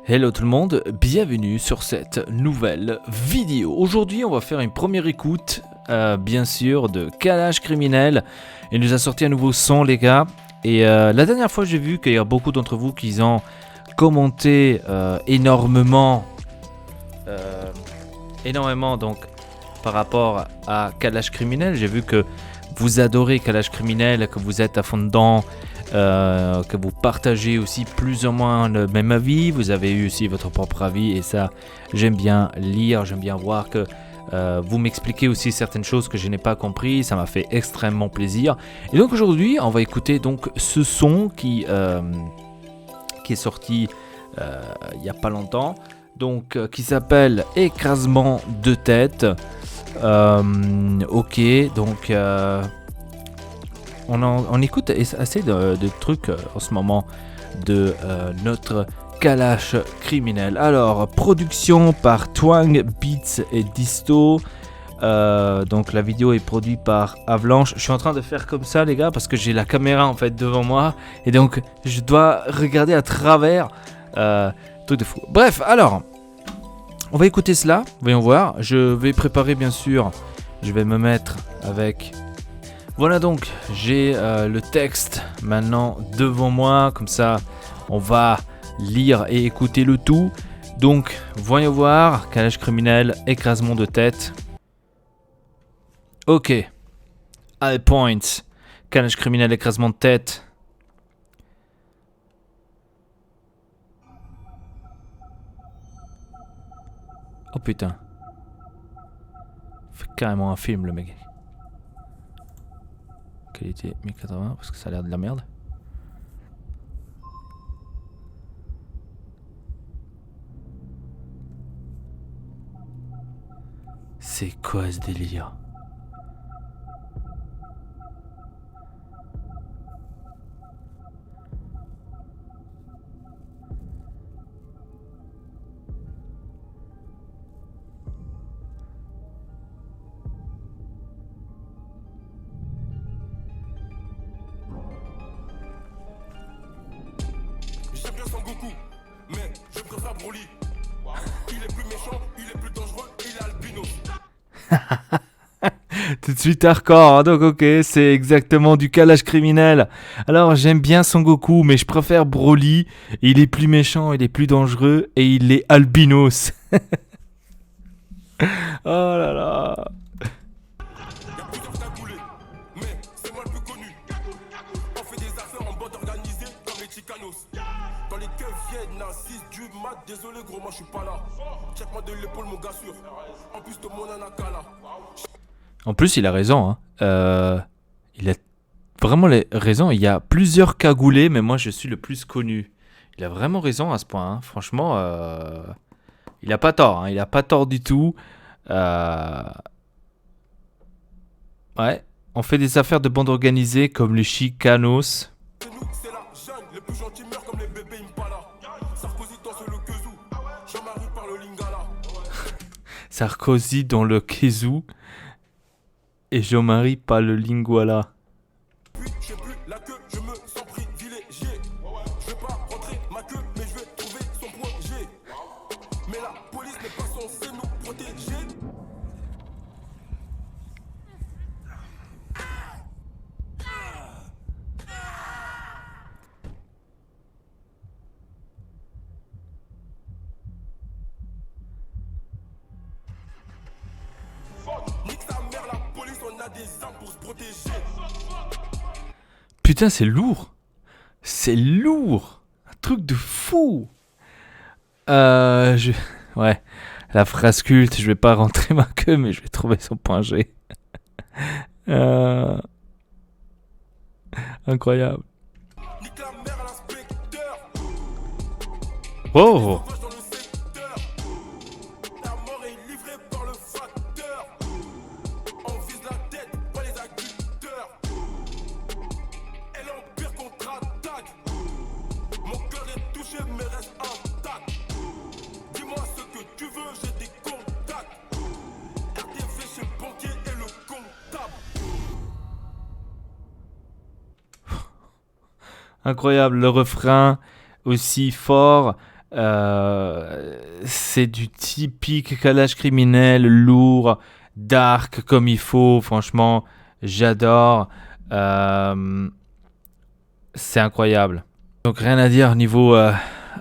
Hello tout le monde, bienvenue sur cette nouvelle vidéo. Aujourd'hui on va faire une première écoute, bien sûr, de Kalash Criminel. Il nous a sorti un nouveau son les gars. Et la dernière fois j'ai vu qu'il y a beaucoup d'entre vous qui ont commenté énormément donc par rapport à Kalash Criminel. J'ai vu que vous adorez Kalash Criminel, que vous êtes à fond dedans. Que vous partagez aussi plus ou moins le même avis, vous avez eu aussi votre propre avis et ça j'aime bien lire, j'aime bien voir que vous m'expliquez aussi certaines choses que je n'ai pas compris, ça m'a fait extrêmement plaisir. Et donc aujourd'hui on va écouter donc ce son qui est sorti il n'y a pas longtemps, donc qui s'appelle Écrasement de tête. Ok, donc on écoute assez de trucs en ce moment de notre Kalash Criminel. Alors, production par Twang Beats et Disto. Donc la vidéo est produite par Avalanche. Je suis en train de faire comme ça les gars parce que j'ai la caméra en fait devant moi et donc je dois regarder à travers. Truc de fou. Bref, alors on va écouter cela. Voyons voir. Je vais préparer bien sûr. Je vais me mettre avec. Voilà donc, j'ai le texte maintenant devant moi, comme ça on va lire et écouter le tout. Donc, voyons voir, Kalash Criminel, écrasement de tête. Ok, high points, Kalash Criminel, écrasement de tête. Oh putain, fait carrément un film le mec. Qualité 1080 parce que ça a l'air de la merde. C'est quoi ce délire? J'aime bien Son Goku, mais je préfère Broly. Il est plus méchant, il est plus dangereux, il est albino. Tout de suite hardcore, hein, donc ok, c'est exactement du Kalash Criminel. Alors j'aime bien Son Goku, mais je préfère Broly. Il est plus méchant, il est plus dangereux et il est albinos. Oh là là. Y'a plusieurs cagoulés, mais c'est moi le plus connu. On fait des affaires en bande organisée comme les Chicanos. Quand les keufs viennent à 6 du mat, désolé gros, moi je suis pas là. Check-moi de l'épaule mon gars sûr. En plus de mon anakala. En plus il a raison, hein. Il a vraiment raison, il y a plusieurs cagoulés, mais moi je suis le plus connu. Il a vraiment raison à ce point, hein. Franchement, il a pas tort, hein. Il a pas tort du tout. Ouais, on fait des affaires de bande organisée comme les Chicanos. C'est nous, c'est la jungle, les plus gentils meurent comme les bébés Impala. Sarkozy danse le kezou, Jean-Marie parle le lingala. Sarkozy dans le Kézou et Jean-Marie pas le Lingwala. Puis j'ai plus la queue, je me sens privilégié. Je vais pas rentrer ma queue, mais je vais trouver son projet. Mais la police n'est pas censée nous protéger. Nique sa mère, la police, on a des armes pour se protéger. Putain, c'est lourd. C'est lourd. Un truc de fou. Ouais, la phrase culte, je vais pas rentrer ma queue, mais je vais trouver son point G. Incroyable. Nique la mère à l'inspecteur. Oh. Sauvage dans le secteur. La mort est livrée par le facteur. On vise la tête, pas les agriculteurs. Et l'empire contre-attaque. Mon cœur est touché, mais reste intact. Dis-moi ce que tu veux, j'ai des contacts. RTV chez le banquier et le comptable. Incroyable, le refrain aussi fort. C'est du typique calage criminel, lourd, dark comme il faut. Franchement, j'adore. C'est incroyable. Donc rien à dire niveau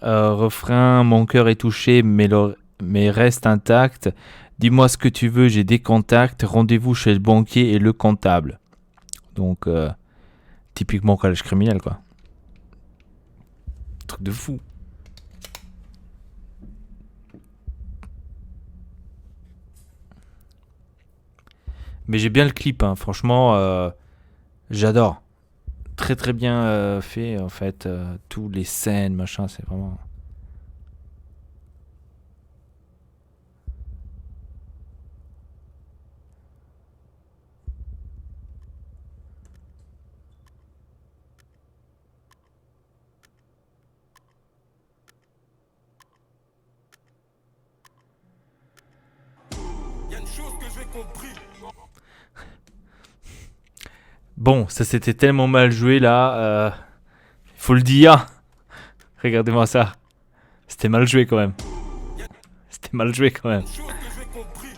refrain. Mon cœur est touché, mais reste intact. Dis-moi ce que tu veux, j'ai des contacts. Rendez-vous chez le banquier et le comptable. Donc typiquement calage criminel, quoi. Truc de fou. Mais j'ai bien le clip, hein. Franchement, j'adore. Très très bien fait, en fait. Tous les scènes, machin, c'est vraiment... Y a une chose que j'ai compris. Bon, ça c'était tellement mal joué là. Faut le dire. Regardez-moi ça. C'était mal joué quand même. C'était mal joué quand même. Une chose que j'ai compris.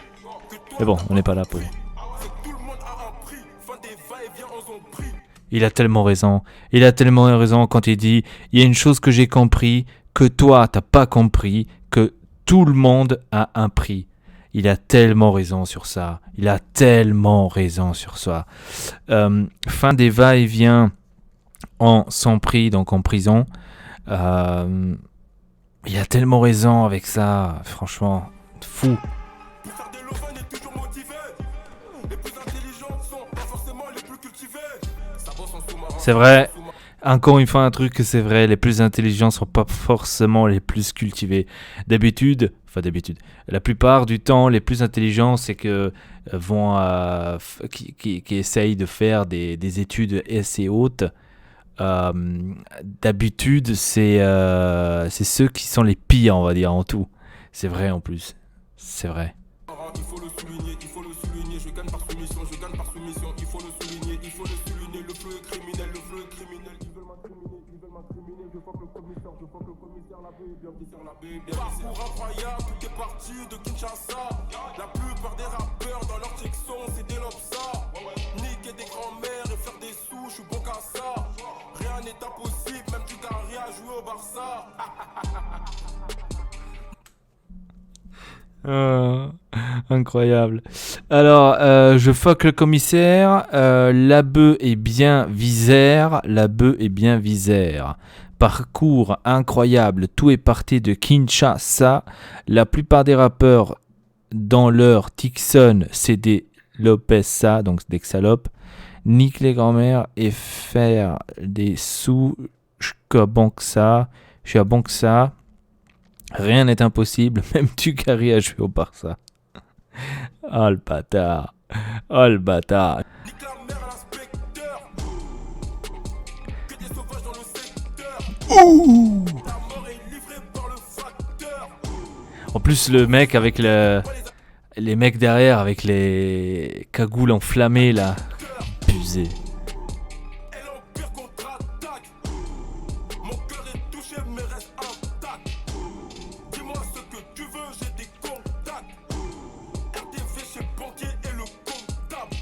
Que toi, Mais bon, on n'est pas là pour... c'est que tout le monde a un prix. Fin des va-et-vient en son prix. Il a tellement raison. Il a tellement raison quand il dit il y a une chose que j'ai compris, que toi t'as pas compris, que tout le monde a un prix. Il a tellement raison sur ça. Il a tellement raison sur ça. Fin des va-et-vient en sans prix, donc en prison. Il a tellement raison avec ça. Franchement, fou. Pour faire des lovins est toujours motivé. Les plus intelligents sont pas forcément les plus cultivés. Ça bosse en sous-marin. C'est vrai. Encore une fois, un truc que c'est vrai, les plus intelligents sont pas forcément les plus cultivés. D'habitude, la plupart du temps, les plus intelligents, c'est que vont qui essayent de faire des études assez hautes. D'habitude, c'est ceux qui sont les pires, on va dire, en tout. C'est vrai en plus. C'est vrai. Il faut le souligner, il faut le souligner. Je gagne par soumission, je gagne par soumission. Il faut le souligner, il faut le souligner. Le flot est criminel, le flot est criminel. Ils veulent m'incriminer, ils veulent m'incriminer. Je vois que le commissaire, la baie est bien vissée, la baie est bien vissée. Parcours incroyable, tout est parti de Kinshasa. La plupart des rappeurs dans leur section, c'est des lobsas. Niquer des grands-mères et faire des sous, je suis bon qu'à ça. Rien n'est impossible, même tu Gary à jouer au Barça. Incroyable. Alors, je fuck le commissaire. La bœuf est bien visère. La bœuf est bien visère. Parcours incroyable. Tout est parti de Kinshasa. La plupart des rappeurs dans leur Tixon, c'est des Lopessa, donc des salopes. Nique les grand-mères et faire des sous. Je suis à Banxa. Rien n'est impossible, même Dugarry a joué au Barça. Oh le bâtard. Oh le bâtard. Nique la mère à l'inspecteur. Que des sauvages dans le secteur. Ouh. La mort est livrée par le facteur. En plus le mec avec les mecs derrière avec les cagoules enflammées là. Abusé. Et l'empire contre-attaque. Mon cœur est touché mais reste intact. Dis-moi ce que tu veux, j'ai des contacts. RTV chez le banquier et le comptable.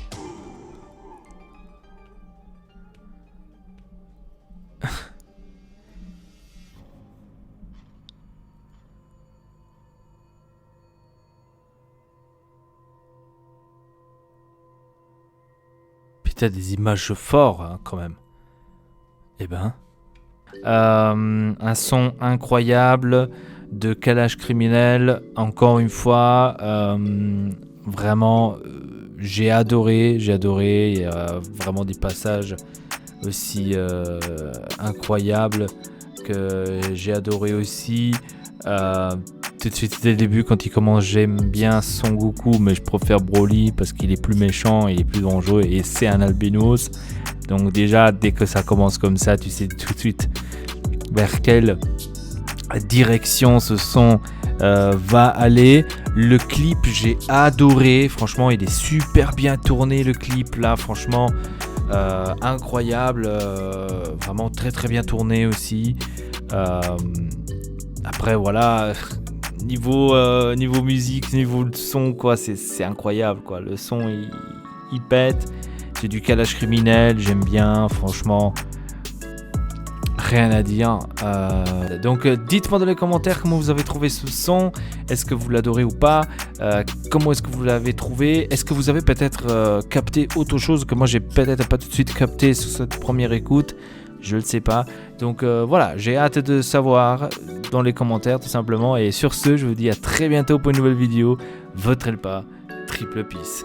Putain, des images fortes hein, quand même. Eh ben. Un son incroyable de calage criminel. Encore une fois, vraiment, j'ai adoré. Il y a vraiment des passages aussi incroyables que j'ai adoré aussi. Tout de suite dès le début, quand il commence, j'aime bien Son Goku, mais je préfère Broly parce qu'il est plus méchant, il est plus dangereux et c'est un albinos. Donc déjà, dès que ça commence comme ça, tu sais tout de suite vers quelle direction ce son va aller. Le clip, j'ai adoré. Franchement, il est super bien tourné, le clip là. Franchement, incroyable. Vraiment très très bien tourné aussi. Après voilà, niveau musique, niveau son quoi, c'est incroyable quoi. Le son il pète, c'est du calage criminel, j'aime bien, franchement. Rien à dire. Donc dites-moi dans les commentaires comment vous avez trouvé ce son. Est-ce que vous l'adorez ou pas? Comment est-ce que vous l'avez trouvé? Est-ce que vous avez peut-être capté autre chose que moi j'ai peut-être pas tout de suite capté sur cette première écoute? Je ne sais pas. Donc voilà, j'ai hâte de savoir dans les commentaires tout simplement. Et sur ce, je vous dis à très bientôt pour une nouvelle vidéo. Votre Elpa, triple peace.